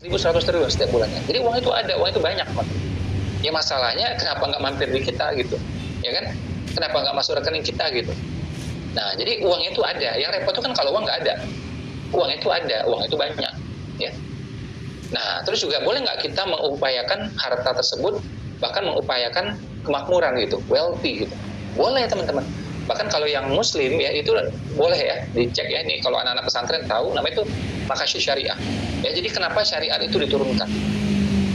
1.100 triliun setiap bulannya. Jadi uang itu ada, uang itu banyak. Ya masalahnya kenapa nggak mampir di kita gitu, ya kan? Kenapa nggak masuk rekening kita gitu? Nah, jadi uang itu ada. Yang repot itu kan kalau uang nggak ada. Uang itu ada, uang itu banyak, ya. Nah, terus juga boleh nggak kita mengupayakan harta tersebut, bahkan mengupayakan kemakmuran gitu, wealthy gitu. Boleh teman-teman. Bahkan kalau yang muslim ya itu boleh ya, dicek ya. Nih kalau anak-anak pesantren tahu, namanya itu makasih syariah. Ya, jadi kenapa syariat itu diturunkan?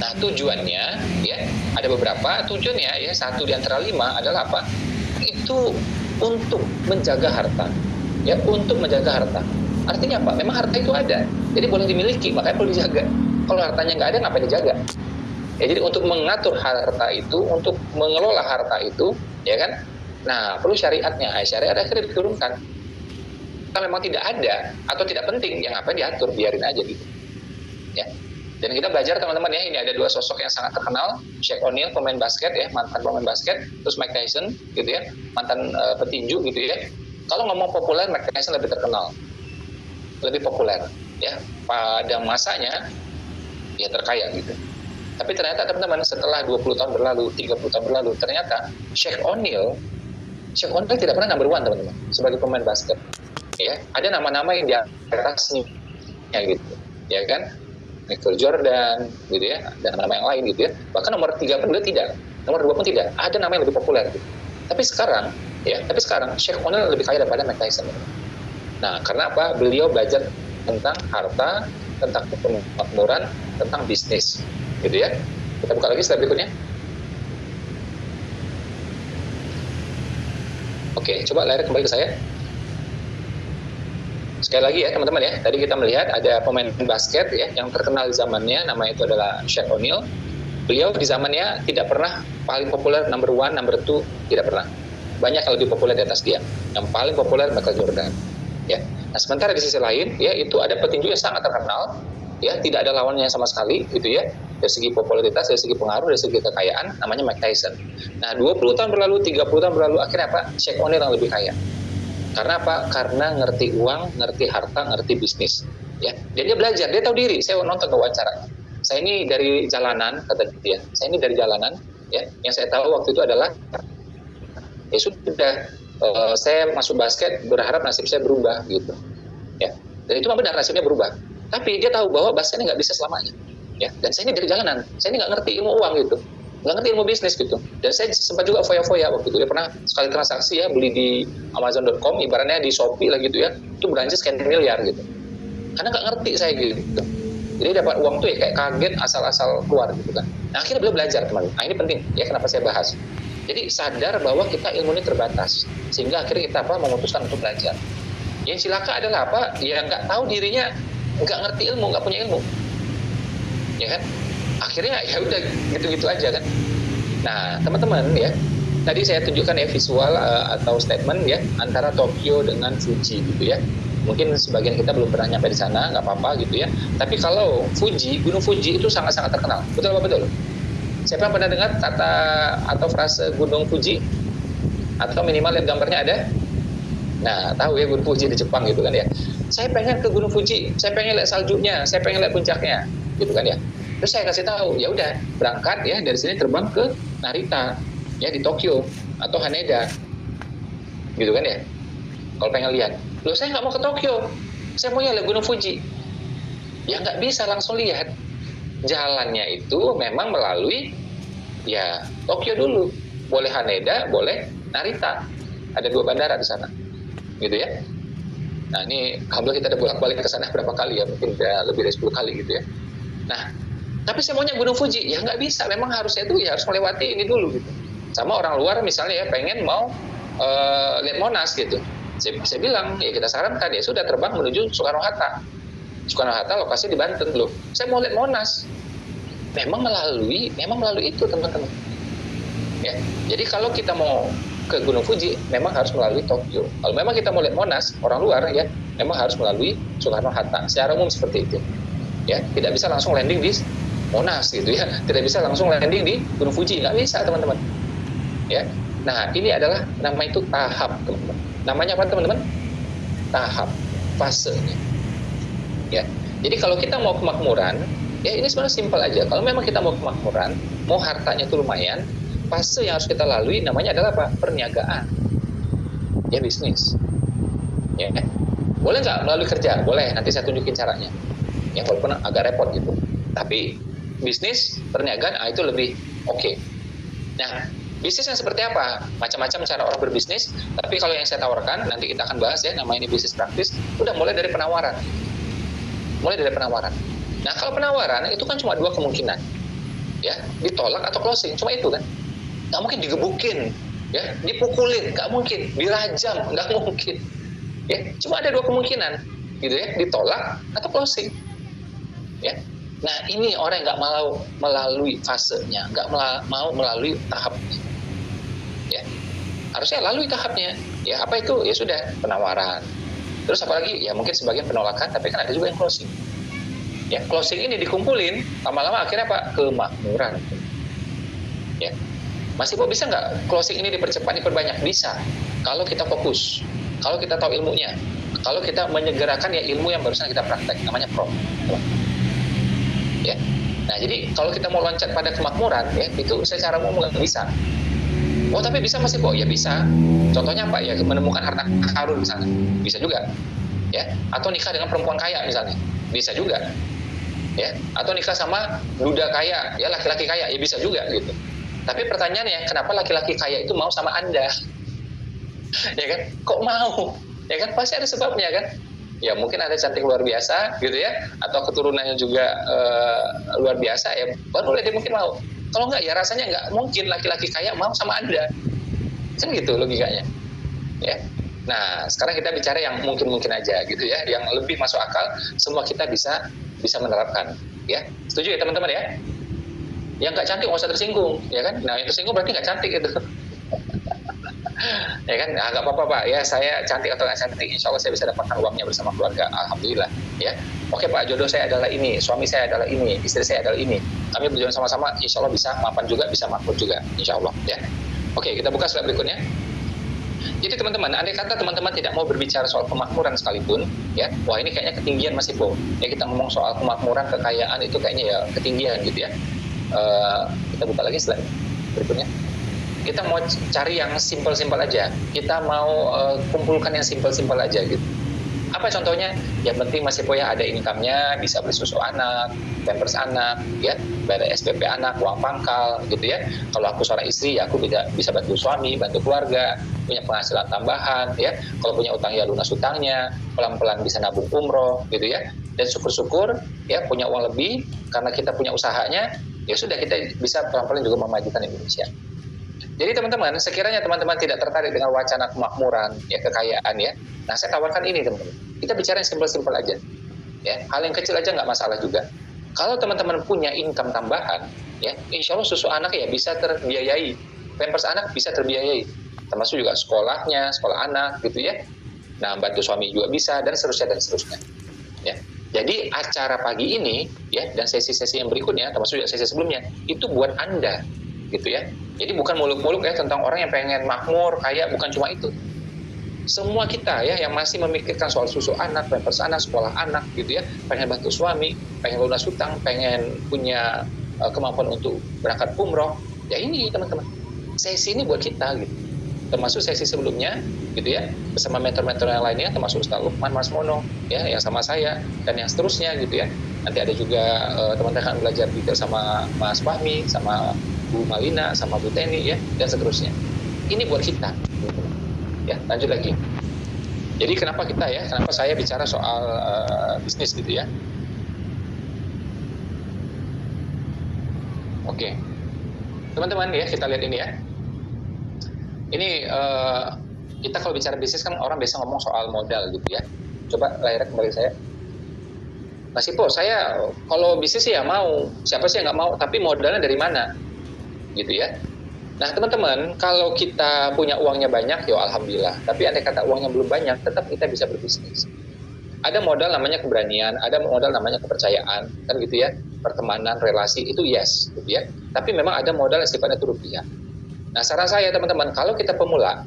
Nah, tujuannya ya ada beberapa tujuannya ya. Satu di antara 5 adalah apa? Itu untuk menjaga harta. Ya, untuk menjaga harta. Artinya apa? Memang harta itu ada. Jadi boleh dimiliki, makanya perlu dijaga. Kalau hartanya nggak ada, ngapain dijaga? Ya, jadi untuk mengatur harta itu, untuk mengelola harta itu, ya kan? Nah, perlu syariatnya. Syariat akhirnya diturunkan. Kalau memang tidak ada atau tidak penting, ya ngapain diatur? Biarin aja gitu. Ya. Dan kita belajar teman-teman ya, ini ada 2 sosok yang sangat terkenal, Shaq O'Neal pemain basket ya, mantan pemain basket, terus Mike Tyson gitu ya, mantan petinju gitu ya. Kalau ngomong populer, Mike Tyson lebih terkenal, lebih populer ya pada masanya, ya terkaya gitu. Tapi ternyata teman-teman setelah 20 tahun berlalu, 30 tahun berlalu, ternyata Shaq O'Neal tidak pernah number 1 teman-teman sebagai pemain basket. Ya, ada nama-nama yang di atasnya gitu, ya kan? Michael Jordan gitu ya, dan nama-nama yang lain gitu ya. Bahkan nomor 3 pun tidak, nomor 2 pun tidak. Ada nama yang lebih populer gitu. Tapi sekarang Shaq O'Neal lebih kaya daripada Mike Tyson. Nah, karena apa? Beliau belajar tentang harta, tentang kemakmuran, tentang bisnis gitu ya. Kita buka lagi slide berikutnya. Oke, coba layar kembali ke saya. Sekali lagi ya teman-teman ya, tadi kita melihat ada pemain basket ya yang terkenal di zamannya, nama itu adalah Shaq O'Neal. Beliau di zamannya tidak pernah paling populer number 1, number 2, tidak pernah. Banyak yang lebih populer di atas dia. Yang paling populer Michael Jordan. Ya. Nah, sementara di sisi lain ya itu ada petinju yang sangat terkenal, ya tidak ada lawannya sama sekali gitu ya. Dari segi popularitas, dari segi pengaruh, dari segi kekayaan, namanya Mike Tyson. Nah, 20 tahun berlalu, 30 tahun berlalu, akhirnya apa? Shaq O'Neal yang lebih kaya. Karena apa? Karena ngerti uang, ngerti harta, ngerti bisnis. Ya, dan dia belajar, dia tahu diri. Saya nonton wawancara. Saya ini dari jalanan, kata dia. Saya ini dari jalanan. Ya, yang saya tahu waktu itu adalah ya sudah, saya masuk basket berharap nasib saya berubah gitu. Ya, dan itu benar nasibnya berubah. Tapi dia tahu bahwa basketnya nggak bisa selamanya. Ya, dan saya ini dari jalanan. Saya ini nggak ngerti ilmu uang gitu. Nggak ngerti ilmu bisnis gitu. Dan saya sempat juga foya-foya waktu itu. Dia pernah sekali transaksi ya, beli di Amazon.com, ibaratnya di Shopee lah gitu ya, itu belanja sekian miliar gitu. Karena nggak ngerti saya gitu. Jadi dapat uang tuh ya kayak kaget asal-asal keluar gitu kan. Nah, akhirnya beliau belajar teman. Nah, ini penting ya, kenapa saya bahas. Jadi sadar bahwa kita ilmunya terbatas. Sehingga akhirnya kita memutuskan untuk belajar. Yang cilaka adalah apa? Ya nggak tahu dirinya, nggak ngerti ilmu, nggak punya ilmu. Ya kan? Akhirnya ya udah gitu-gitu aja kan. Nah, teman-teman ya, tadi saya tunjukkan ya visual atau statement ya antara Tokyo dengan Fuji gitu ya. Mungkin sebagian kita belum pernah nyampe di sana, nggak apa-apa gitu ya. Tapi kalau Fuji, Gunung Fuji itu sangat-sangat terkenal. Betul apa betul? Siapa yang pernah dengar kata atau frase Gunung Fuji? Atau minimal lihat gambarnya ada? Nah, tahu ya Gunung Fuji di Jepang gitu kan ya. Saya pengen ke Gunung Fuji, saya pengen lihat saljunya, saya pengen lihat puncaknya, gitu kan ya. Terus saya kasih tahu, ya udah berangkat ya dari sini terbang ke Narita, ya di Tokyo atau Haneda, gitu kan ya. Kalau pengen lihat, loh saya nggak mau ke Tokyo, saya mau lihat Gunung Fuji. Ya nggak bisa langsung lihat. Jalannya itu memang melalui ya Tokyo dulu, boleh Haneda, boleh Narita. Ada 2 bandara di sana, gitu ya. Nah ini alhamdulillah kita udah bolak-balik ke sana berapa kali ya, mungkin udah lebih dari 10 kali gitu ya. Nah, tapi saya maunya Gunung Fuji, ya nggak bisa, memang harusnya itu ya harus melewati ini dulu gitu. Sama orang luar misalnya ya pengen mau lihat Monas gitu. Saya bilang ya kita sarankan ya sudah terbang menuju Soekarno-Hatta. Soekarno-Hatta lokasi di Banten loh. Saya mau lihat Monas. Memang melalui itu teman-teman. Ya, jadi kalau kita mau ke Gunung Fuji memang harus melalui Tokyo. Kalau memang kita mau lihat Monas, orang luar ya, memang harus melalui Soekarno-Hatta. Secara umum seperti itu. Ya, tidak bisa langsung landing di Monas gitu ya. Tidak bisa langsung landing di Gunung Fuji, nggak bisa teman-teman. Ya. Nah, ini adalah nama itu tahap, teman-teman. Namanya apa, teman-teman? Tahap, fase. Ya. Jadi kalau kita mau kemakmuran, Ya ini sebenarnya simpel aja. Kalau memang kita mau kemakmuran, mau hartanya itu lumayan, fase yang harus kita lalui namanya adalah apa? Perniagaan. Ya bisnis. Ya. Boleh nggak melalui kerja? Boleh, nanti saya tunjukin caranya. Ya walaupun agak repot gitu. Tapi bisnis, perniagaan, itu lebih oke. Nah, bisnis yang seperti apa? Macam-macam cara orang berbisnis, tapi kalau yang saya tawarkan, nanti kita akan bahas ya, namanya ini bisnis praktis, udah mulai dari penawaran. Mulai dari penawaran. Nah, kalau penawaran itu kan cuma dua kemungkinan, ya, ditolak atau closing, cuma itu kan. Nggak mungkin digebukin, ya, dipukulin, nggak mungkin, dirajam, nggak mungkin. Ya, cuma ada dua kemungkinan, gitu ya, ditolak atau closing. Ya. Nah, ini orang yang nggak mau melalui fasenya, nggak mau melalui tahapnya. Ya, harusnya lalui tahapnya. Ya, apa itu? Ya sudah, penawaran. Terus apalagi? Ya mungkin sebagian penolakan, tapi kan ada juga yang closing. Ya, closing ini dikumpulin, lama-lama akhirnya apa? Kemakmuran. Ya, masih bisa nggak closing ini dipercepat, diperbanyak? Bisa. Kalau kita fokus, kalau kita tahu ilmunya, kalau kita menyegerakan ya ilmu yang barusan kita praktek, namanya pro. Ya, nah jadi kalau kita mau loncat pada kemakmuran, ya itu secara umum nggak bisa. Oh tapi bisa masih kok? Ya bisa. Contohnya apa? Ya menemukan harta karun misalnya, bisa juga. Ya, atau nikah dengan perempuan kaya misalnya, bisa juga. Ya, atau nikah sama duda kaya, ya laki-laki kaya, ya bisa juga gitu. Tapi pertanyaannya, kenapa laki-laki kaya itu mau sama Anda? Ya kan? Kok mau? Ya kan? Pasti ada sebabnya kan? Ya mungkin ada cantik luar biasa gitu ya, atau keturunannya juga luar biasa, ya baru dia mungkin mau. Kalau enggak, ya rasanya enggak mungkin laki-laki kaya mau sama Anda. Kan gitu logikanya. Ya. Nah, sekarang kita bicara yang mungkin-mungkin aja gitu ya, yang lebih masuk akal, semua kita bisa menerapkan, ya. Setuju ya teman-teman ya? Yang nggak cantik nggak usah tersinggung, ya kan? Nah, yang tersinggung berarti nggak cantik itu. Ya kan? Nah, nggak apa-apa Pak, ya saya cantik atau nggak cantik, insya Allah saya bisa dapatkan uangnya bersama keluarga, alhamdulillah, ya. Oke Pak, jodoh saya adalah ini, suami saya adalah ini, istri saya adalah ini, kami berjuang sama-sama, insya Allah bisa mapan juga, bisa makmur juga, insya Allah, ya. Oke, kita buka slide berikutnya. Jadi teman-teman, andai kata teman-teman tidak mau berbicara soal kemakmuran sekalipun, ya, wah ini kayaknya ketinggian Mas Ipo. Ya kita ngomong soal kemakmuran, kekayaan itu kayaknya ya ketinggian gitu ya. Kita buka lagi slide berikutnya. Kita mau cari yang simpel-simpel aja. Kita mau kumpulkan yang simpel-simpel aja gitu. Apa contohnya? Yang penting Mas Ipo ya ada income-nya, bisa beli susu anak, pampers anak, ya, bayar SPP anak, uang pangkal, gitu ya. Kalau aku seorang istri, ya aku bisa bantu suami, bantu keluarga, punya penghasilan tambahan, ya. Kalau punya utang ya lunas utangnya, pelan-pelan bisa nabung umroh, gitu ya. Dan syukur-syukur, ya punya uang lebih, karena kita punya usahanya, ya sudah kita bisa pelan-pelan juga memajukan Indonesia. Jadi teman-teman, sekiranya teman-teman tidak tertarik dengan wacana kemakmuran, ya kekayaan ya, nah saya tawarkan ini teman-teman. Kita bicara yang simpel-simpel aja, ya hal yang kecil aja nggak masalah juga. Kalau teman-teman punya income tambahan, ya insya Allah susu anak ya bisa terbiayai, pampers anak bisa terbiayai, termasuk juga sekolahnya, sekolah anak gitu ya. Nah bantu suami juga bisa dan seterusnya. Ya. Jadi acara pagi ini, ya dan sesi-sesi yang berikutnya, termasuk juga sesi sebelumnya, itu buat Anda. Gitu ya. Jadi bukan muluk-muluk ya tentang orang yang pengen makmur, kaya, bukan cuma itu. Semua kita ya yang masih memikirkan soal susu anak, pampers anak, sekolah anak gitu ya, pengen bantu suami, pengen lunas hutang, pengen punya kemampuan untuk berangkat umroh, ya ini teman-teman. Sesi ini buat kita gitu. Termasuk sesi sebelumnya gitu ya, bersama mentor-mentor yang lainnya, termasuk Ustaz Lukman, Mas Mono ya, yang sama saya dan yang seterusnya gitu ya. Nanti ada juga teman-teman akan belajar detail sama Mas Fahmi, sama Bu Malina, sama Bu Teni ya, dan seterusnya. Ini buat kita. Ya, lanjut lagi. Jadi kenapa saya bicara soal bisnis gitu ya. Oke. Teman-teman ya, kita lihat ini ya. Ini kita kalau bicara bisnis kan orang biasa ngomong soal modal gitu ya. Coba layar kembali saya. Mas Ipo, saya kalau bisnis sih ya mau. Siapa sih yang nggak mau? Tapi modalnya dari mana? Gitu ya. Nah teman-teman, kalau kita punya uangnya banyak, ya alhamdulillah. Tapi andai kata uangnya belum banyak, tetap kita bisa berbisnis. Ada modal namanya keberanian, ada modal namanya kepercayaan, kan gitu ya. Pertemanan, relasi itu yes, gitu ya. Tapi memang ada modal yang sifatnya itu rupiah. Nah saran saya teman-teman, kalau kita pemula,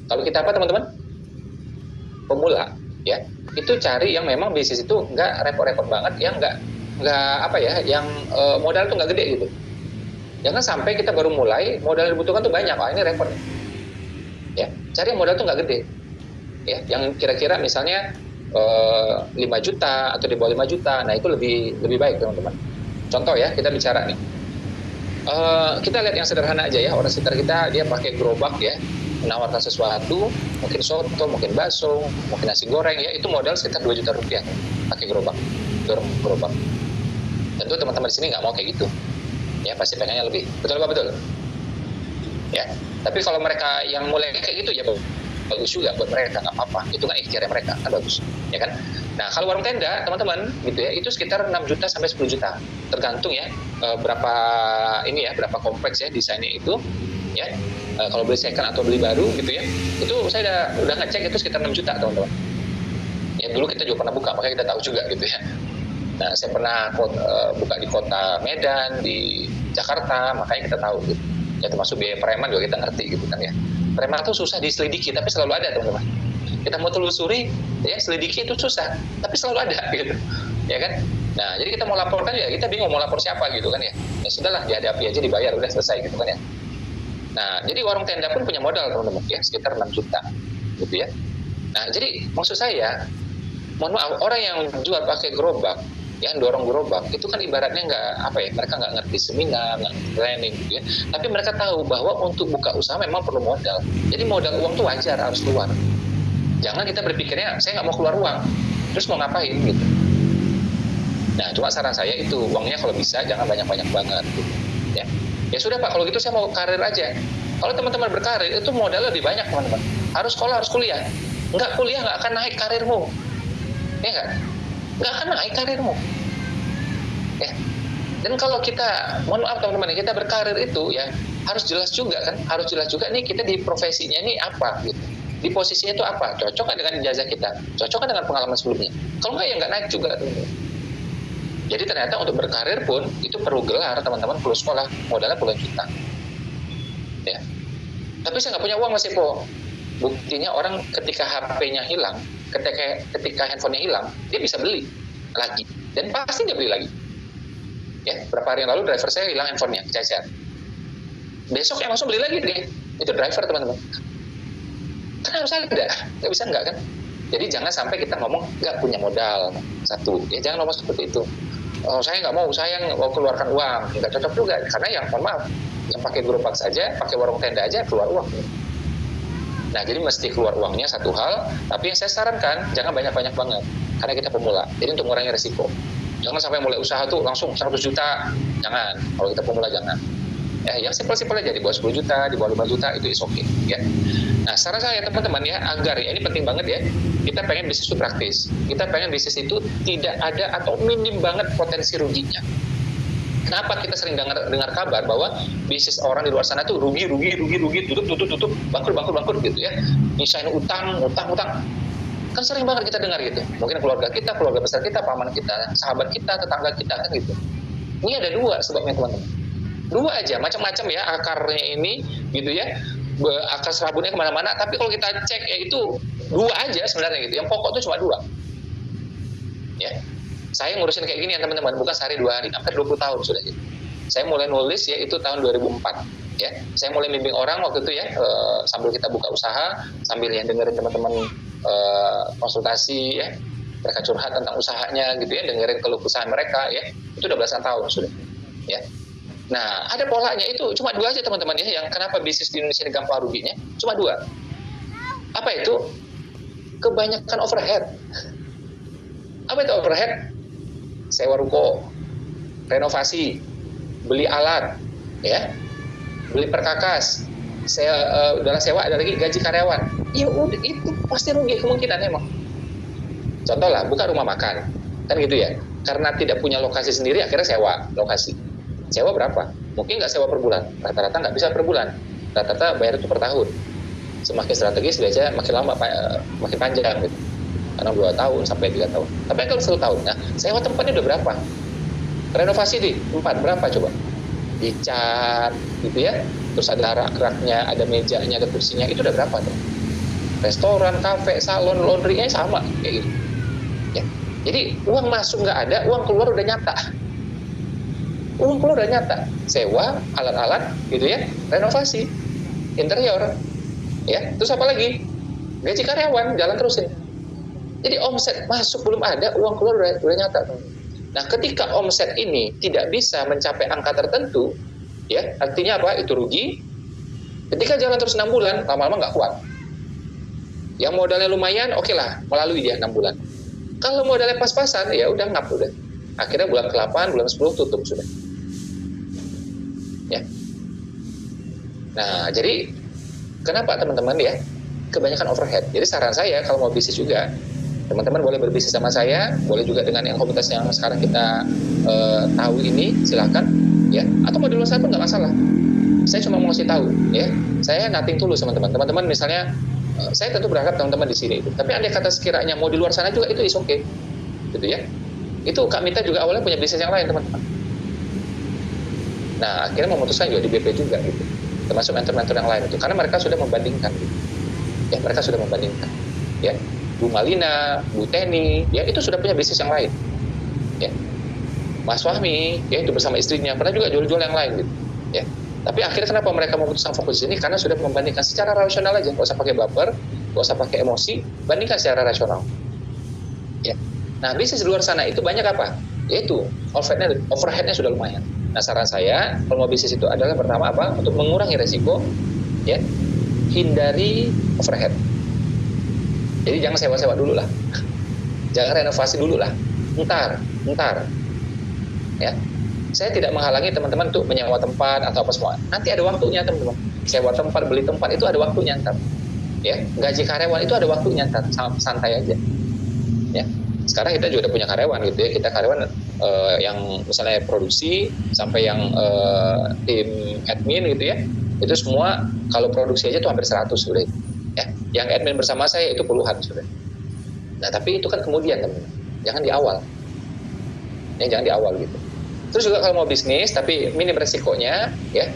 kalau kita apa teman-teman? Pemula, ya. Itu cari yang memang bisnis itu nggak repot-repot banget, yang nggak apa ya, yang modal tuh nggak gede gitu. Jangan sampai kita baru mulai modal yang dibutuhkan tuh banyak, ini repot. Ya, cari modal tuh nggak gede. Ya, yang kira-kira misalnya 5 juta atau di bawah 5 juta, nah itu lebih baik teman-teman. Contoh ya, kita bicara nih. Kita lihat yang sederhana aja ya, orang sekitar kita dia pakai gerobak ya, menawarkan sesuatu, mungkin soto, mungkin bakso, mungkin nasi goreng ya, itu modal sekitar 2 juta rupiah pakai gerobak, dorong gerobak. Tentu teman-teman di sini nggak mau kayak gitu, ya pasti pengennya lebih, betul apa betul? Ya, tapi kalau mereka yang mulai kayak gitu ya bagus juga buat mereka, nggak apa-apa, itu kan ikhtiar mereka, kan bagus, ya kan? Nah, kalau warung tenda, teman-teman, gitu ya, itu sekitar 6 juta sampai 10 juta, tergantung ya berapa ini ya, berapa kompleks ya desainnya itu, ya. Kalau beli second atau beli baru gitu ya, itu saya udah ngecek itu sekitar 6 juta, teman-teman. Ya dulu kita juga pernah buka, makanya kita tahu juga gitu ya. Nah, saya pernah buka di kota Medan, di Jakarta, makanya kita tahu gitu. Ya termasuk biaya preman juga kita ngerti gitu kan ya. Preman itu susah diselidiki, tapi selalu ada teman-teman. Kita mau telusuri, ya selidiki itu susah, tapi selalu ada gitu, ya kan? Nah, jadi kita mau laporkan ya, kita bingung mau lapor siapa gitu kan ya. Ya sudahlah, dihadapi aja, dibayar, udah selesai gitu kan ya. Nah, jadi warung tenda pun punya modal teman-teman ya, sekitar 6 juta gitu ya. Nah, jadi maksud saya, mohon maaf, orang yang jual pakai gerobak, yang dorong gerobak, itu kan ibaratnya nggak apa ya, mereka nggak ngerti seminar, nggak ngerti training gitu ya. Tapi mereka tahu bahwa untuk buka usaha memang perlu modal. Jadi modal uang tuh wajar harus keluar. Jangan kita berpikirnya saya nggak mau keluar uang, terus mau ngapain gitu. Nah, cuma saran saya itu uangnya kalau bisa jangan banyak-banyak banget. Gitu. Ya sudah Pak, kalau gitu saya mau karir aja. Kalau teman-teman berkarir itu modalnya lebih banyak teman-teman. Harus sekolah, harus kuliah. Nggak kuliah nggak akan naik karirmu, ya kan? Nggak akan naik karirmu. Ya. Dan kalau kita, mohon maaf teman-teman, kita berkarir itu ya harus jelas juga kan, harus jelas juga nih kita di profesinya ini apa gitu. Di posisinya itu apa, cocok kan dengan ijazah kita, cocok kan dengan pengalaman sebelumnya. Kalau nggak ya nggak naik juga teman-teman. Jadi ternyata untuk berkarir pun itu perlu gelar teman-teman, perlu sekolah, modalnya puluhan juta. Ya. Tapi saya nggak punya uang Mas Epo. Buktinya orang ketika HP-nya hilang, ketika handphonenya hilang, dia bisa beli lagi dan pasti dia beli lagi. Ya, berapa hari yang lalu driver saya hilang handphonenya, cacat. Besok yang langsung beli lagi dia. Itu driver teman-teman. Kan harus ada, nggak bisa nggak kan? Jadi jangan sampai kita ngomong nggak punya modal, satu. Ya jangan ngomong seperti itu. Oh, saya nggak mau, saya mau keluarkan uang, nggak cocok juga. Karena yang mohon maaf, yang pakai gerobak saja, pakai warung tenda aja keluar uang. Nah, jadi mesti keluar uangnya satu hal, tapi yang saya sarankan jangan banyak-banyak banget, karena kita pemula. Jadi untuk mengurangi resiko. Jangan sampai mulai usaha tuh langsung 100 juta, jangan. Kalau kita pemula jangan. Ya, yang simpel-simpel aja, di bawah 10 juta, di bawah 5 juta, itu is okay. Ya. Nah, saran saya teman-teman ya, agar ya, ini penting banget ya, kita pengen bisnis itu praktis. Kita pengen bisnis itu tidak ada atau minim banget potensi ruginya. Kenapa kita sering dengar kabar bahwa bisnis orang di luar sana tuh rugi, tutup, bangkrut gitu ya. Misalnya utang. Kan sering banget kita dengar gitu. Mungkin keluarga kita, keluarga besar kita, paman kita, sahabat kita, tetangga kita kan gitu. Ini ada dua sebabnya teman-teman. Dua aja, macam-macam ya akarnya ini gitu ya. Akar serabutnya kemana-mana. Tapi kalau kita cek ya itu dua aja sebenarnya gitu. Yang pokok itu cuma dua. Ya. Saya ngurusin kayak gini ya teman-teman, bukan sehari 2 hari, hampir 20 tahun sudah gitu. Saya mulai nulis ya itu tahun 2004 ya. Saya mulai bimbing orang waktu itu ya, sambil kita buka usaha, sambil yang dengerin teman-teman konsultasi ya, mereka curhat tentang usahanya gitu ya, dengerin keluh kesah mereka ya. Itu udah belasan tahun sudah ya. Nah, ada polanya itu cuma dua aja teman-teman ya, yang kenapa bisnis di Indonesia ini gampang ruginya, cuma dua. Apa itu? Kebanyakan overhead. Apa itu overhead? Sewa ruko, renovasi, beli alat, ya, beli perkakas, dalam sewa ada lagi gaji karyawan. Ya udah itu pasti rugi kemungkinan emang. Contoh lah, buka rumah makan, kan gitu ya. Karena tidak punya lokasi sendiri, akhirnya sewa lokasi. Sewa berapa? Mungkin nggak sewa per bulan, rata-rata nggak bisa per bulan. Rata-rata bayar itu per tahun. Semakin strategis biasanya makin lama, makin panjang gitu. Karena 2 tahun sampai 3 tahun. Tapi kalau 1 tahun, nah sewa tempatnya udah berapa? Renovasi di 4 berapa coba? Dicat gitu ya. Terus ada rak-raknya, ada mejanya, ada kursinya, itu udah berapa tuh? Restoran, kafe, salon, laundry-nya sama kayak gitu. Ya. Jadi uang masuk nggak ada, uang keluar udah nyata. Uang keluar udah nyata. Sewa alat-alat gitu ya, renovasi interior, ya. Terus apa lagi? Gaji karyawan jalan terus ya. Jadi omset masuk belum ada, uang keluar udah nyata. Nah, ketika omset ini tidak bisa mencapai angka tertentu, ya artinya apa? Itu rugi. Ketika jalan terus 6 bulan, lama-lama nggak kuat. Yang modalnya lumayan, oke lah, melalui dia 6 bulan. Kalau modalnya pas-pasan, ya udah ngap udah. Akhirnya bulan ke-8, bulan 10 tutup sudah. Ya. Nah, jadi kenapa teman-teman ya? Kebanyakan overhead. Jadi saran saya kalau mau bisnis juga, teman-teman boleh berbisnis sama saya, boleh juga dengan yang komunitas yang sekarang kita tahu ini, silakan ya. Atau mau di luar sana pun nggak masalah. Saya cuma mau kasih tahu ya. Saya nothing tulus teman-teman. Teman-teman misalnya saya tentu berharap teman-teman di sini itu. Tapi andai kata sekiranya mau di luar sana juga itu is okay. Gitu ya. Itu Kak Mita juga awalnya punya bisnis yang lain, teman-teman. Nah, akhirnya memutuskan juga di BP juga gitu. Termasuk mentor-mentor yang lain itu karena mereka sudah membandingkan gitu. Ya, mereka sudah membandingkan. Ya. Bu Malina, Bu Teni, ya itu sudah punya bisnis yang lain. Ya. Mas Fahmi, ya itu bersama istrinya pernah juga jual-jual yang lain gitu. Ya. Tapi akhirnya kenapa mereka memutuskan fokus di sini? Karena sudah membandingkan secara rasional aja, nggak usah pakai baper, nggak usah pakai emosi, bandingkan secara rasional. Ya. Nah, bisnis di luar sana itu banyak apa? Yaitu overhead-nya sudah lumayan. Nah, saran saya kalau mau bisnis itu adalah pertama apa? Untuk mengurangi resiko, ya, hindari overhead. Jadi jangan sewa-sewa dulu lah, jangan renovasi dulu lah, ntar, ya. Saya tidak menghalangi teman-teman untuk menyewa tempat atau apa semua. Nanti ada waktunya teman-teman. Sewa tempat, beli tempat itu ada waktunya ntar. Ya, gaji karyawan itu ada waktunya ntar. Santai aja. Ya. Sekarang kita juga udah punya karyawan gitu ya. Kita karyawan yang misalnya produksi sampai yang tim admin gitu ya. Itu semua kalau produksi aja tuh hampir 100 sudah. Ya. Yang admin bersama saya itu puluhan sudah. Nah, tapi itu kan kemudian teman-teman. Jangan di awal. Ya, jangan di awal gitu. Terus juga kalau mau bisnis tapi minim resikonya, ya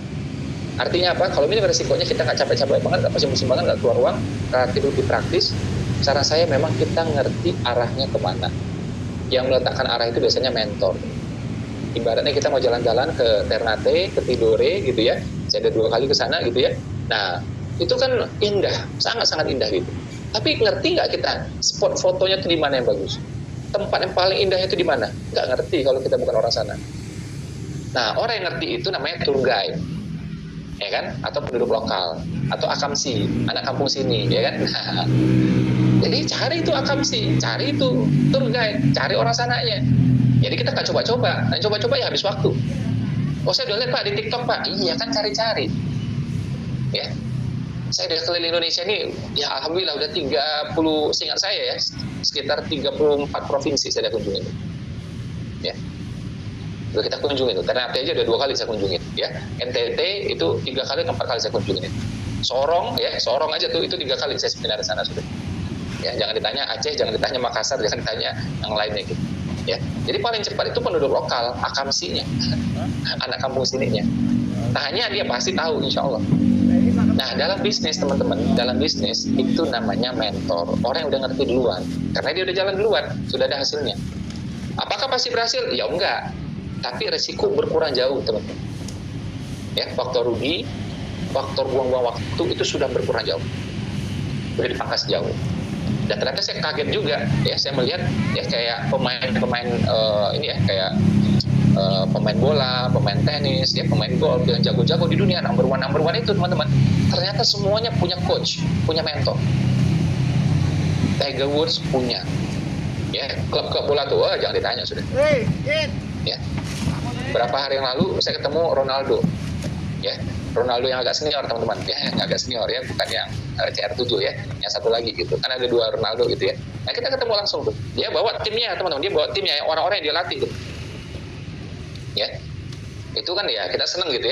artinya apa? Kalau minim resikonya kita nggak capek-capek banget, nggak pusing-pusing banget, nggak keluar uang, relatif lebih praktis. Cara saya memang kita ngerti arahnya kemana. Yang meletakkan arah itu biasanya mentor. Ibaratnya kita mau jalan-jalan ke Ternate, ke Tidore gitu ya. Saya ada 2 kali ke sana gitu ya. Nah itu kan indah, sangat-sangat indah gitu. Tapi ngerti nggak kita spot fotonya itu di mana yang bagus? Tempat yang paling indahnya itu di mana? Nggak ngerti kalau kita bukan orang sana. Nah, orang yang ngerti itu namanya tour guide, ya kan? Atau penduduk lokal, atau akamsi, anak kampung sini, ya kan? Nah, jadi cari itu akamsi, cari itu tour guide, cari orang sananya. Jadi kita nggak coba-coba, dan coba-coba ya habis waktu. Oh, saya udah lihat Pak di TikTok Pak, iya kan cari-cari, ya. Saya udah keliling Indonesia ini, ya alhamdulillah udah 30, seingat saya ya, sekitar 34 provinsi saya udah kunjungi, ya. Udah kita kunjungin itu. Ternate aja udah 2 kali saya kunjungin ya. NTT itu 3 kali atau 4 kali saya kunjungin. Sorong ya, Sorong aja tuh itu 3 kali saya seminar di sana sudah. Ya, jangan ditanya Aceh, jangan ditanya Makassar, jangan ditanya yang lainnya gitu. Ya. Jadi paling cepat itu penduduk lokal, akamsinya. Anak kampung sininya. Tanya dia pasti tahu insya Allah. Nah, dalam bisnis teman-teman, dalam bisnis itu namanya mentor. Orang yang udah ngerti duluan. Karena dia udah jalan duluan, sudah ada hasilnya. Apakah pasti berhasil? Ya enggak. Tapi resiko berkurang jauh teman-teman. Ya, faktor rugi, faktor buang-buang waktu itu sudah berkurang jauh, sudah dipangkas jauh. Dan ternyata saya kaget juga, ya saya melihat ya kayak pemain ini ya kayak pemain bola, pemain tenis, ya pemain golf yang jago-jago di dunia number one itu teman-teman. Ternyata semuanya punya coach, punya mentor. Tiger Woods punya, ya klub-klub bola tuh, jangan ditanya sudah. Ya. Berapa hari yang lalu saya ketemu Ronaldo, ya Ronaldo yang agak senior teman-teman, ya yang agak senior ya, bukan yang CR7 ya, yang satu lagi gitu, kan ada 2 Ronaldo gitu ya. Nah kita ketemu langsung tuh, dia bawa timnya teman-teman, dia bawa timnya orang-orang yang dia latih tuh, ya itu kan ya kita seneng gitu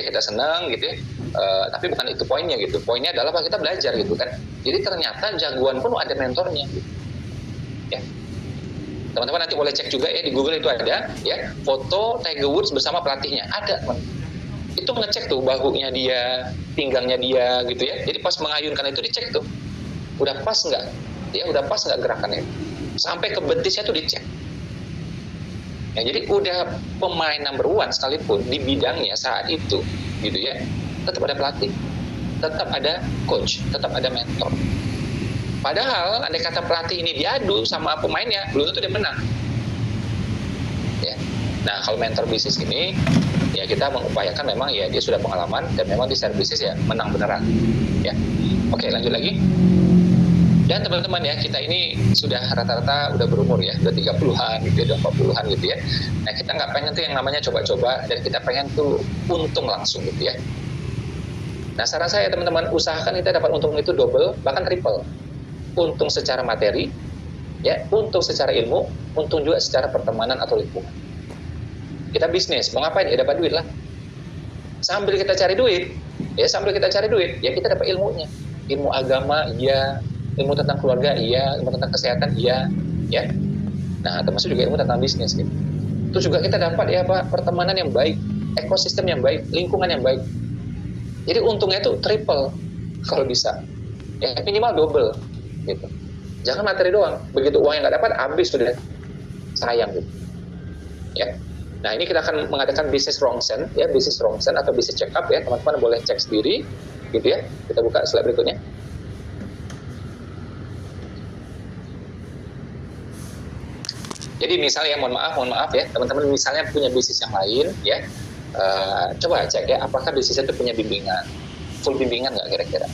ya, tapi bukan itu poinnya gitu, poinnya adalah apa kita belajar gitu kan. Jadi ternyata jagoan pun ada mentornya, gitu. Ya. Teman-teman nanti boleh cek juga ya di Google itu ada ya foto Tiger Woods bersama pelatihnya, ada teman. Itu ngecek tuh bahunya dia, pinggangnya dia gitu ya. Jadi pas mengayunkan itu dicek tuh, udah pas nggak? Ya udah pas nggak gerakannya? Sampai ke betisnya tuh dicek. Ya, jadi udah pemain number one sekalipun di bidangnya saat itu, gitu ya, tetap ada pelatih, tetap ada coach, tetap ada mentor. Padahal andai kata pelatih ini diadu sama pemainnya, belum tentu dia menang. Ya. Nah, kalau mentor bisnis ini, ya kita mengupayakan memang ya dia sudah pengalaman dan memang di share bisnis ya menang beneran. Ya. Oke, lanjut lagi. Dan teman-teman ya, kita ini sudah rata-rata udah berumur ya, udah 30-an gitu, udah 40-an gitu ya. Nah, kita nggak pengen tuh yang namanya coba-coba, dan kita pengen tuh untung langsung gitu ya. Nah, saran saya teman-teman, usahakan kita dapat untung itu double, bahkan triple. Untung secara materi, ya, untung secara ilmu, untung juga secara pertemanan atau lingkungan. Kita bisnis, mau ngapain? Ya dapat duit lah. Sambil kita cari duit, ya kita dapat ilmunya. Ilmu agama, iya. Ilmu tentang keluarga, iya. Ilmu tentang kesehatan, iya. Ya. Nah, termasuk juga ilmu tentang bisnis. Gitu. Itu juga kita dapat ya Pak, pertemanan yang baik, ekosistem yang baik, lingkungan yang baik. Jadi untungnya itu triple kalau bisa. Ya, minimal double. Gitu. Jangan materi doang. Begitu uang yang nggak dapat, habis sudah. Sayang gitu. Ya. Nah, ini kita akan mengadakan bisnis rongsen, ya, bisnis rongsen atau bisnis check up ya. Teman-teman boleh cek sendiri, gitu ya. Kita buka slide berikutnya. Jadi misalnya, mohon maaf ya, teman-teman misalnya punya bisnis yang lain, ya, coba cek ya, apakah bisnisnya itu punya bimbingan, full bimbingan nggak kira-kira,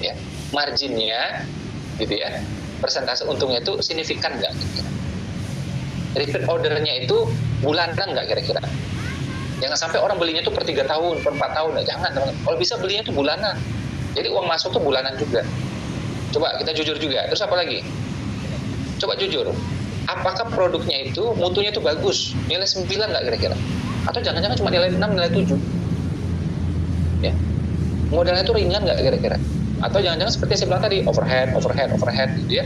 ya, marginnya, gitu ya, persentase untungnya itu signifikan nggak kira-kira, repeat ordernya itu bulanan nggak kira-kira, jangan sampai orang belinya itu per 3 tahun, per 4 tahun, jangan teman-teman, kalau bisa belinya itu bulanan, jadi uang masuk tuh bulanan juga, coba kita jujur juga, terus apa lagi, coba jujur, apakah produknya itu, mutunya itu bagus, nilai 9 nggak kira-kira? Atau jangan-jangan cuma nilai 6, nilai 7? Ya. Modalnya itu ringan nggak kira-kira? Atau jangan-jangan seperti yang saya bilang tadi, overhead, gitu ya.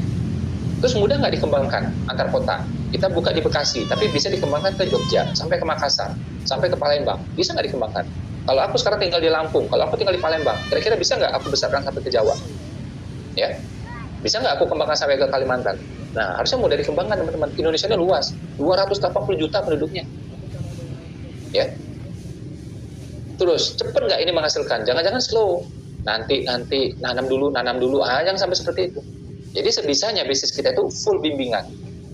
Terus mudah nggak dikembangkan antar kota? Kita buka di Bekasi, tapi bisa dikembangkan ke Jogja, sampai ke Makassar, sampai ke Palembang. Bisa nggak dikembangkan? Kalau aku sekarang tinggal di Lampung, kalau aku tinggal di Palembang, kira-kira bisa nggak aku besarkan sampai ke Jawa? Ya. Bisa nggak aku kembangkan sampai ke Kalimantan? Nah, harusnya mudah dikembangkan teman-teman. Indonesia ini luas, 280 juta penduduknya. Ya. Terus, cepat nggak ini menghasilkan? Jangan-jangan slow. Nanti, nanam dulu. Jangan sampai seperti itu. Jadi sebisanya bisnis kita itu full bimbingan.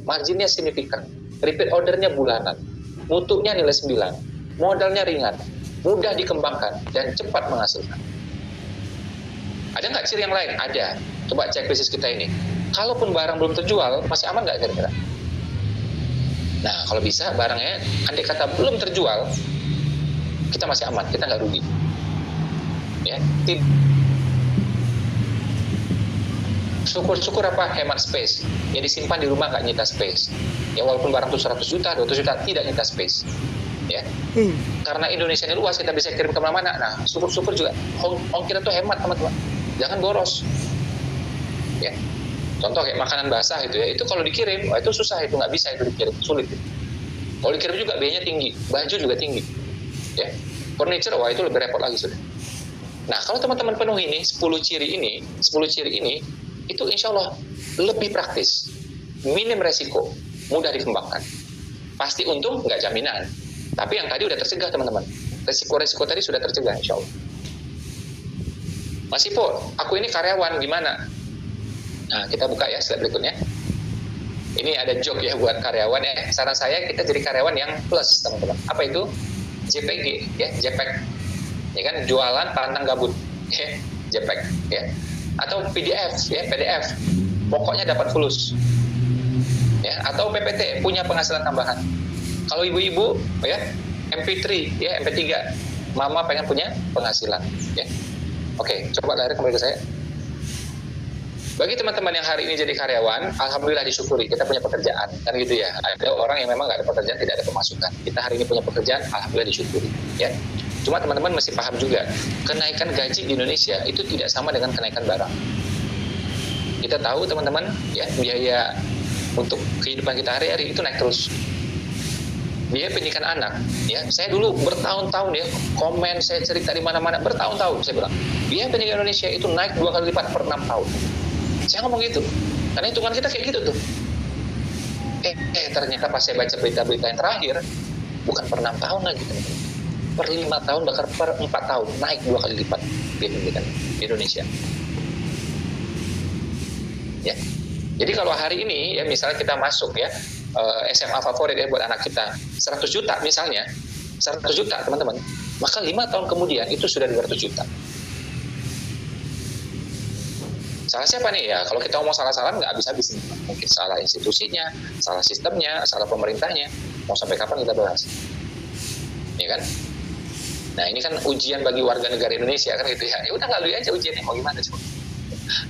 Marginnya signifikan. Repeat ordernya bulanan. Mutunya nilai 9. Modalnya ringan. Mudah dikembangkan. Dan cepat menghasilkan. Ada nggak ciri yang lain? Ada. Coba cek bisnis kita ini. Kalaupun barang belum terjual, masih aman nggak kira-kira? Nah, kalau bisa barangnya, andai kata belum terjual, kita masih aman, kita nggak rugi. Ya, syukur-syukur apa? Hemat space. Ya disimpan di rumah nggak nyita space. Ya walaupun barang itu 100 juta, 200 juta, tidak nyita space. Ya. Karena Indonesia ini luas, kita bisa kirim kemana-mana. Nah, syukur-syukur juga. Ongkir itu hemat, teman-teman. Jangan boros. Ya. Contoh kayak makanan basah gitu ya, itu kalau dikirim, itu susah, itu nggak bisa itu dikirim, sulit. Kalau dikirim juga biayanya tinggi, baju juga tinggi, ya. Furniture, wah itu lebih repot lagi sudah. Nah kalau teman-teman penuhi ini 10 ciri ini, itu insya Allah lebih praktis, minim resiko, mudah dikembangkan. Pasti untung nggak jaminan, tapi yang tadi udah tercegah teman-teman. Resiko-resiko tadi sudah tercegah insya Allah. Mas Ipo, aku ini karyawan gimana? Nah, kita buka ya slide berikutnya. Ini ada joke ya buat karyawan ya. Saran saya kita jadi karyawan yang plus, teman-teman. Apa itu? JPG, ya, JPEG. Ya kan, jualan pantang gabut. Ya, JPEG, ya. Atau PDF, ya, PDF. Pokoknya dapat fulus. Ya, atau PPT, punya penghasilan tambahan. Kalau ibu-ibu, ya, MP3, ya, MP3. Mama pengen punya penghasilan, ya. Oke, coba lari kembali ke saya. Bagi teman-teman yang hari ini jadi karyawan, alhamdulillah disyukuri, kita punya pekerjaan, kan gitu ya. Ada orang yang memang nggak ada pekerjaan, tidak ada pemasukan. Kita hari ini punya pekerjaan, alhamdulillah disyukuri. Ya. Cuma teman-teman mesti paham juga, kenaikan gaji di Indonesia itu tidak sama dengan kenaikan barang. Kita tahu teman-teman, ya, biaya untuk kehidupan kita hari-hari itu naik terus. Biaya pendidikan anak, ya, saya dulu bertahun-tahun ya, komen, saya cerita di mana-mana, bertahun-tahun saya bilang, biaya pendidikan Indonesia itu naik 2 kali lipat per 6 tahun. Saya ngomong gitu, karena hitungan kita kayak gitu tuh. Ternyata pas saya baca berita-berita yang terakhir, bukan per 6 tahun lagi, teman-teman. Per 5 tahun, bahkan per 4 tahun, naik 2 kali lipat biaya pendidikan di Indonesia. Ya. Jadi kalau hari ini ya misalnya kita masuk ya SMA favorit ya buat anak kita 100 juta misalnya, 100 juta teman-teman, maka 5 tahun kemudian itu sudah 200 juta. Salah siapa nih ya? Kalau kita ngomong salah-salah nggak habis-habis. Mungkin salah institusinya, salah sistemnya, salah pemerintahnya. Mau sampai kapan kita bahas? Ya kan? Nah ini kan ujian bagi warga negara Indonesia kan gitu ya. Ya udah lalui aja ujiannya, mau gimana coba?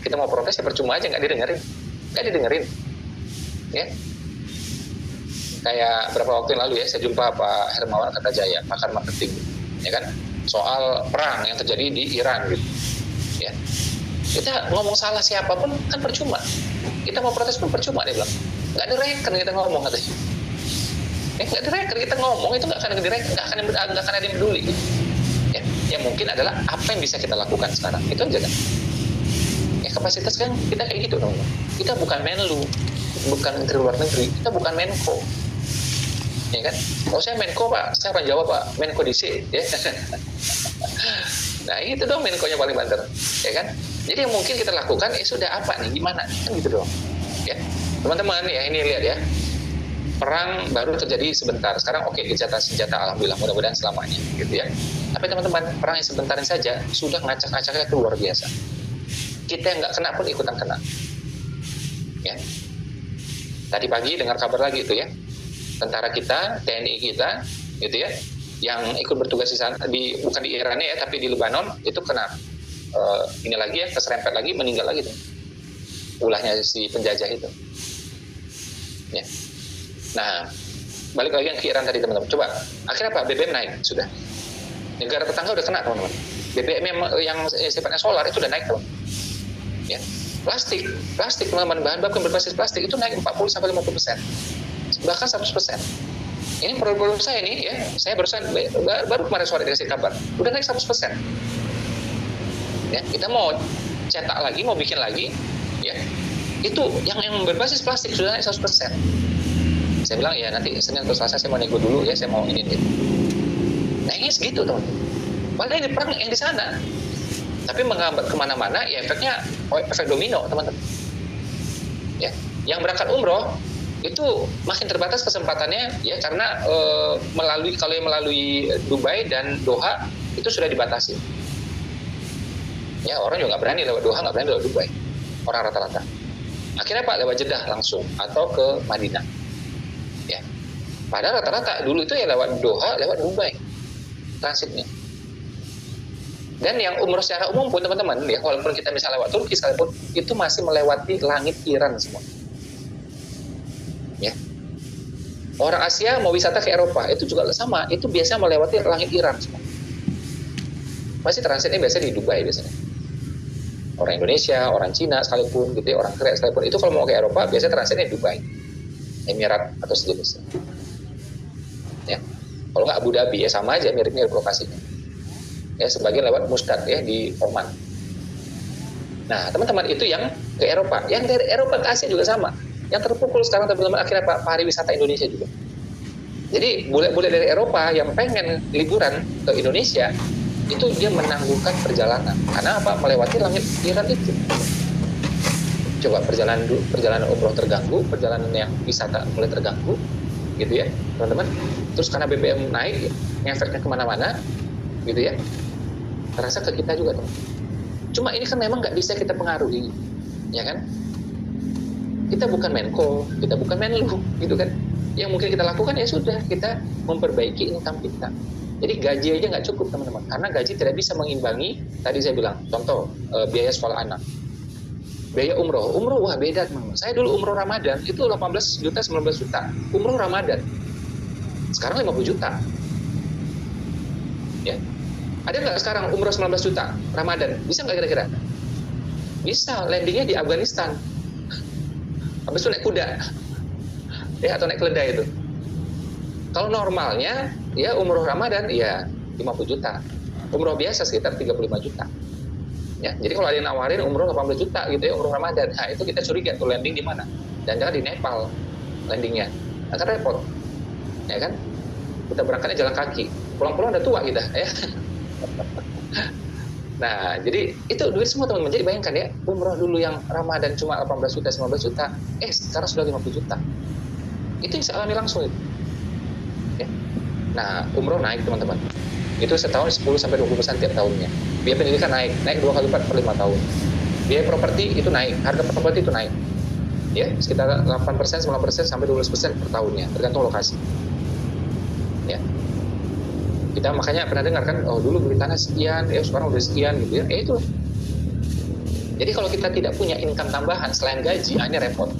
Kita mau protes ya percuma aja, nggak didengerin. Ya. Kayak berapa waktu yang lalu ya, saya jumpa Pak Hermawan Kertajaya, pakar marketing, ya kan? Soal perang yang terjadi di Iran gitu. Ya. Kita ngomong salah siapapun kan percuma. Kita mau protes pun percuma, dia bilang. Nggak ada rekan kita ngomong katanya. Nggak ada rekan kita ngomong itu nggak akan ada yang peduli. Gitu. Ya, yang mungkin adalah apa yang bisa kita lakukan sekarang. Itu aja kan. Ya kapasitas kan kita kayak gitu dong. Kita bukan Menlu, bukan Menteri Luar Negeri, kita bukan Menko. Ya kan? Oh saya Menko Pak, saya akan jawab Pak, Menko DC. Ya. Nah itu dong Menko-nya paling banter, ya kan? Jadi yang mungkin kita lakukan, sudah apa nih, gimana? Kan gitu dong. Ya, teman-teman ya ini lihat ya, perang baru terjadi sebentar. Sekarang oke, senjata alhamdulillah, mudah-mudahan selamanya, gitu ya. Tapi teman-teman, perang yang sebentarin saja sudah ngacak-ngacaknya itu luar biasa. Kita yang nggak kena pun ikutan kena. Ya. Tadi pagi dengar kabar lagi itu ya, tentara kita, TNI kita, gitu ya, yang ikut bertugas di sana, bukan di Iran ya, tapi di Lebanon itu kena ini lagi ya, keserempet lagi, meninggal lagi tuh ulahnya si penjajah itu. Ya. Nah, balik lagi ke Iran tadi teman-teman. Coba, akhirnya apa? BBM naik sudah. Negara tetangga udah kena teman-teman. BBM yang sifatnya solar itu udah naik teman. Ya. Plastik teman-teman, bahan baku berbasis plastik itu naik 40-50%, bahkan 100%. Ini produk saya nih ya, saya baru kemarin sore dikasih kabar, udah naik 100%. Ya, kita mau cetak lagi, mau bikin lagi, ya itu yang berbasis plastik sudah naik 100%. Saya bilang ya nanti Senin atau Selasa saya mau nego dulu ya, saya mau ini. Nah ini segitu teman. Padahal ini perang yang di sana, tapi mengambat kemana-mana ya efeknya efek domino teman-teman. Ya, yang berangkat umroh itu makin terbatas kesempatannya ya karena kalau yang melalui Dubai dan Doha itu sudah dibatasi. Ya orang juga nggak berani lewat Doha, nggak berani lewat Dubai. Orang rata-rata. Akhirnya Pak lewat Jeddah langsung atau ke Madinah. Ya. Padahal rata-rata dulu itu ya lewat Doha, lewat Dubai transitnya. Dan yang umroh secara umum pun teman-teman ya, walaupun kita bisa lewat Turki sekalipun, itu masih melewati langit Iran semua. Ya. Orang Asia mau wisata ke Eropa itu juga sama, itu biasanya melewati langit Iran semua. Masih transitnya biasanya di Dubai biasanya. Orang Indonesia, orang Cina sekalipun gitu ya, orang Korea sekalipun itu kalau mau ke Eropa biasanya transitnya di Dubai, Emirat atau sejenisnya. Ya. Kalau nggak Abu Dhabi ya sama aja mirip-mirip lokasinya. Ya sebagian lewat Muscat ya di Oman. Nah teman-teman itu yang ke Eropa, yang dari Eropa ke Asia juga sama. Yang terpukul sekarang teman-teman akhirnya pariwisata Indonesia juga. Jadi bule-bule dari Eropa yang pengen liburan ke Indonesia itu dia menangguhkan perjalanan. Karena apa? Melewati langit Iran itu. Coba perjalanan umroh terganggu, perjalanan yang wisata mulai terganggu, gitu ya, teman-teman. Terus karena BBM naik, ngefeknya kemana-mana, gitu ya. Terasa ke kita juga, teman. Cuma ini kan memang nggak bisa kita pengaruhi, ya kan? Kita bukan Menko, kita bukan Menlu, gitu kan? Yang mungkin kita lakukan ya sudah, kita memperbaiki income kita. Jadi gaji aja nggak cukup teman-teman, karena gaji tidak bisa mengimbangi. Tadi saya bilang, contoh biaya sekolah anak, biaya umroh wah beda teman-teman. Saya dulu umroh Ramadan itu 18 juta, 19 juta, umroh Ramadan. Sekarang 50 juta. Ya, ada nggak sekarang umroh 19 juta Ramadan? Bisa nggak kira-kira? Bisa, landingnya di Afghanistan. Habis itu naik kuda, ya atau naik keledai itu. Kalau normalnya ya umroh Ramadan ya 50 juta. Umroh biasa sekitar 35 juta. Ya, jadi kalau ada yang nawarin umroh 18 juta gitu ya umroh Ramadan, nah itu kita curiga tuh landing di mana. Dan jangan di Nepal landingnya. Nah, kan repot, ya kan? Kita berangkatnya jalan kaki, pulang-pulang udah tua kita, ya. Nah, jadi itu duit semua teman-teman. Jadi bayangkan ya, umroh dulu yang Ramadan cuma 18 juta, 19 juta, sekarang sudah 50 juta. Itu yang saya alami langsung itu. Ya. Nah, umroh naik teman-teman. Itu setahun 10-20% tiap tahunnya. Biaya pendidikan naik 2 kali lipat per 5 tahun. Biaya properti itu naik, harga properti itu naik. Ya, sekitar 8%, 9% sampai 12% per tahunnya, tergantung lokasi. Ya. Kita makanya pernah dengar kan, oh dulu beli tanah sekian, sekarang udah sekian gitu ya. Itu. Jadi kalau kita tidak punya income tambahan selain gaji, ini repot.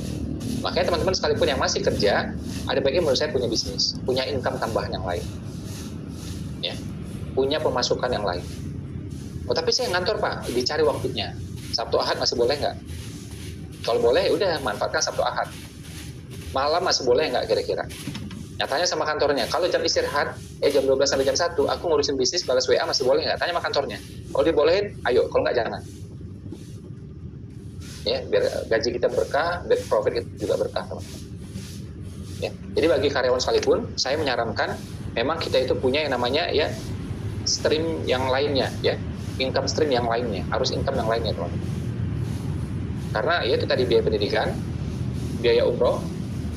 Makanya teman-teman sekalipun yang masih kerja, ada baiknya menurut saya punya bisnis, punya income tambahan yang lain. Ya. Punya pemasukan yang lain. Oh tapi saya ngantor Pak, dicari waktunya. Sabtu Ahad masih boleh nggak? Kalau boleh, udah manfaatkan Sabtu Ahad. Malam masih boleh nggak kira-kira? Tanya sama kantornya. Kalau jam istirahat, jam 12 sampai jam 1, aku ngurusin bisnis, balas WA masih boleh nggak? Tanya sama kantornya. Kalau dibolehin, ayo. Kalau nggak, jangan. Ya, biar gaji kita berkah, biar profit kita juga berkah, teman-teman. Ya, jadi bagi karyawan sekalipun, saya menyarankan memang kita itu punya yang namanya ya stream yang lainnya, ya income stream yang lainnya, harus income yang lainnya, teman-teman. Karena ya itu tadi biaya pendidikan, biaya umroh,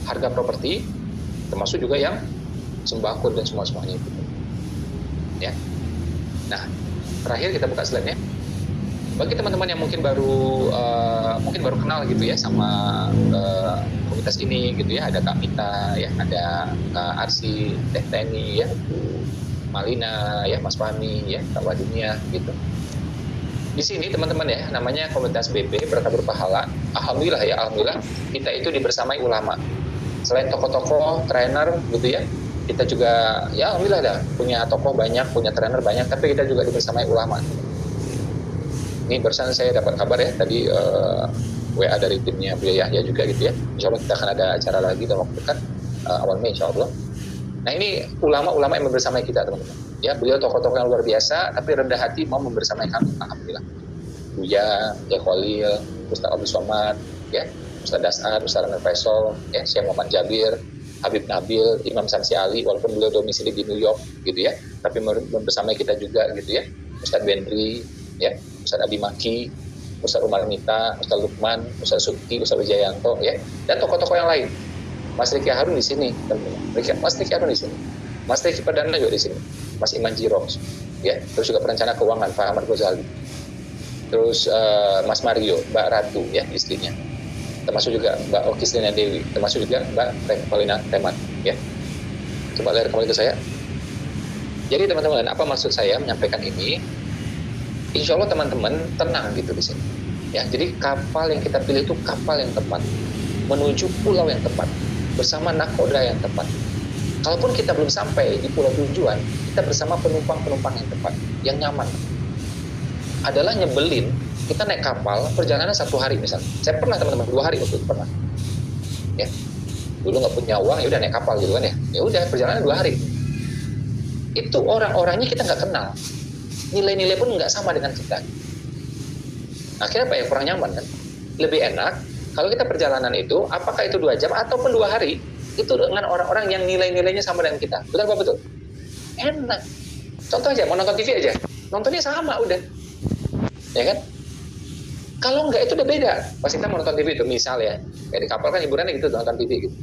harga properti, termasuk juga yang sembako dan semuanya itu. Ya. Nah, terakhir kita buka slide-nya. Bagi teman-teman yang mungkin baru kenal gitu ya sama komunitas ini gitu ya, ada Kak Mita ya, ada Kak Arsi, Teh Teni ya, Malina ya, Mas Fahmi ya, Kak Wadunia gitu. Di sini teman-teman ya, namanya komunitas BP Berkah Berpahala. Alhamdulillah kita itu dibersamai ulama. Selain tokoh-tokoh, trainer gitu ya, kita juga ya alhamdulillah dah punya tokoh banyak, punya trainer banyak, tapi kita juga dibersamai ulama. Ini barusan saya dapat kabar ya tadi WA dari timnya beliau Yahya juga gitu ya. Insya Allah kita akan ada acara lagi dalam waktu dekat awal Mei insya Allah. Nah ini ulama-ulama yang membersamai kita teman-teman. Ya beliau tokoh-tokoh yang luar biasa, tapi rendah hati mau membersamai kami. Alhamdulillah. Buya, Khalil, Ustaz Abdul Somad, ya, Ustaz Dasar, Ustaz Ramil Faisal, ya, Syekh Muhammad Jabir, Habib Nabil, Imam Samsi Ali, walaupun beliau domisili di New York, gitu ya, tapi membersamai kita juga, gitu ya, Ustaz Bendri, ya, Ustaz Abi Maki, Ustaz Umar Mita, Ustaz Lukman, Ustaz Sukti, Ustaz Wijayanto, ya, dan tokoh-tokoh yang lain. Mas Riki Harun di sini, Mas Riki Harun di sini, Mas Riki Perdana juga di sini, Mas Iman Jiros, ya, terus juga perencana keuangan Pak Ahmad Ghazali, terus Mas Mario, Mbak Ratu, ya, istrinya, termasuk juga Mbak Okistina Dewi, termasuk juga Mbak Paulina Teman, ya. Coba lihat kembali ke saya. Jadi teman-teman, apa maksud saya menyampaikan ini? Insya Allah teman-teman tenang gitu di sini, ya. Jadi kapal yang kita pilih itu kapal yang tepat, menuju pulau yang tepat, bersama nakoda yang tepat. Kalaupun kita belum sampai di pulau tujuan, kita bersama penumpang-penumpang yang tepat, yang nyaman. Adalah nyebelin, kita naik kapal, perjalanan 1 hari misalnya. Saya pernah teman-teman, 2 hari waktu itu pernah. Ya, dulu nggak punya uang, ya udah naik kapal gitu kan ya. Ya udah perjalanan 2 hari. Itu orang-orangnya kita nggak kenal. Nilai-nilai pun nggak sama dengan kita. Akhirnya apa ya, kurang nyaman kan. Lebih enak kalau kita perjalanan itu, apakah itu 2 jam ataupun 2 hari, itu dengan orang-orang yang nilai-nilainya sama dengan kita. Betul apa betul? Enak. Contoh aja, mau nonton TV aja, nontonnya sama udah, ya kan? Kalau enggak itu udah beda. Pas kita mau nonton TV itu, misal ya, kayak di kapal kan hiburannya gitu, nonton TV gitu.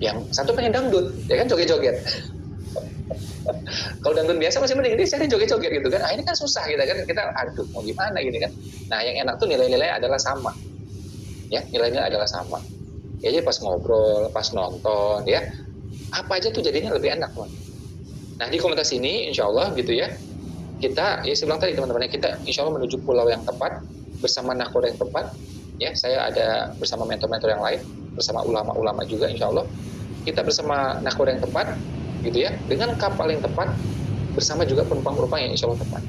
Yang satu pengen dangdut, ya kan, joget-joget. Kalau dangdut biasa masih mending, dia sering joget-joget gitu kan. Ini kan susah gitu kan, kita aduh mau gimana gini kan. Nah yang enak tuh nilai-nilai adalah sama, ya, nilainya adalah sama. Ya jadi pas ngobrol, pas nonton, ya, apa aja tuh jadinya lebih enak, teman. Nah di komunitas ini, insya Allah gitu ya, kita, ya saya bilang tadi teman-teman, kita insya Allah menuju pulau yang tepat, bersama nakoda yang tepat, ya, saya ada bersama mentor-mentor yang lain, bersama ulama-ulama juga insya Allah, kita bersama nakoda yang tepat, gitu ya, dengan kapal yang tepat, bersama juga penumpang-penumpang yang insya Allah tepat.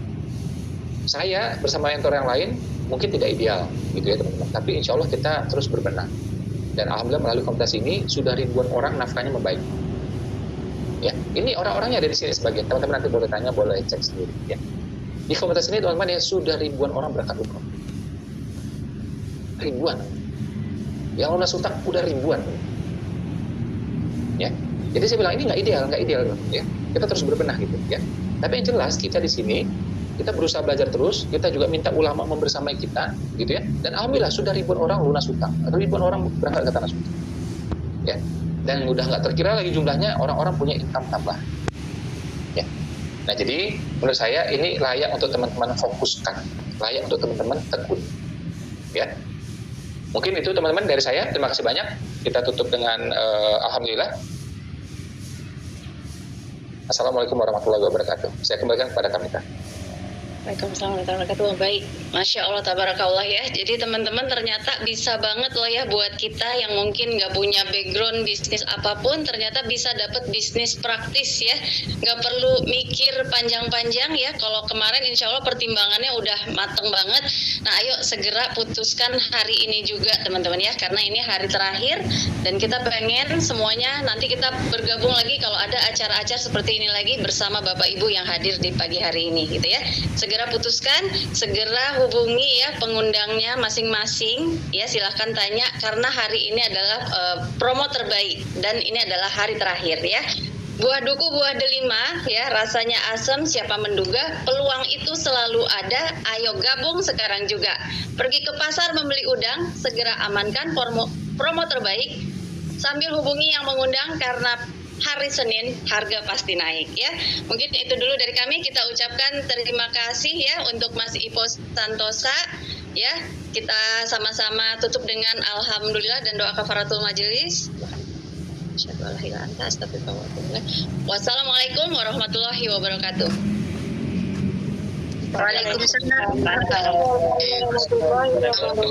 Saya bersama mentor yang lain, mungkin tidak ideal, gitu ya teman-teman, tapi insya Allah kita terus berbenah. Dan alhamdulillah melalui komunitas ini sudah ribuan orang nafkahnya membaik. Ya, ini orang-orangnya ada di sini sebagian. Teman-teman nanti boleh tanya, boleh cek sendiri. Ya, di komunitas ini teman-teman ya sudah ribuan orang berangkat umroh. Ribuan. Yang lunas utang udah ribuan. Jadi saya bilang ini nggak ideal ya. Kita terus berbenah gitu ya. Tapi yang jelas kita di sini kita berusaha belajar terus, kita juga minta ulama membersamai kita gitu ya. Dan alhamdulillah sudah ribuan orang lunas hutang, ribuan orang berangkat ke tanah suci. Ya. Dan udah nggak terkira lagi jumlahnya orang-orang punya income tambah. Ya. Nah, jadi menurut saya ini layak untuk teman-teman fokuskan, layak untuk teman-teman tekun. Ya. Mungkin itu teman-teman dari saya. Terima kasih banyak. Kita tutup dengan alhamdulillah. Assalamualaikum warahmatullahi wabarakatuh. Saya kembalikan kepada Kamita. Waalaikumsalam warahmatullahi wabarakatuh. Baik, Masya Allah, tabarakallah ya. Jadi teman-teman ternyata bisa banget loh ya buat kita yang mungkin nggak punya background bisnis apapun, ternyata bisa dapat bisnis praktis ya. Nggak perlu mikir panjang-panjang ya. Kalau kemarin insya Allah pertimbangannya udah mateng banget. Nah ayo segera putuskan hari ini juga teman-teman ya. Karena ini hari terakhir dan kita pengen semuanya nanti kita bergabung lagi kalau ada acara-acara seperti ini lagi bersama Bapak Ibu yang hadir di pagi hari ini gitu ya. Segera putuskan, segera hubungi ya pengundangnya masing-masing ya, silahkan tanya karena hari ini adalah promo terbaik dan ini adalah hari terakhir ya. Buah duku, buah delima ya, rasanya asam siapa menduga, peluang itu selalu ada, ayo gabung sekarang juga. Pergi ke pasar membeli udang, segera amankan promo terbaik sambil hubungi yang mengundang karena hari Senin harga pasti naik ya. Mungkin itu dulu dari kami, kita ucapkan terima kasih ya untuk Mas Ipo Santosa ya. Kita sama-sama tutup dengan alhamdulillah dan doa kafaratul majelis. Wassalamualaikum warahmatullahi wabarakatuh. Waalaikumsalam warahmatullahi wabarakatuh.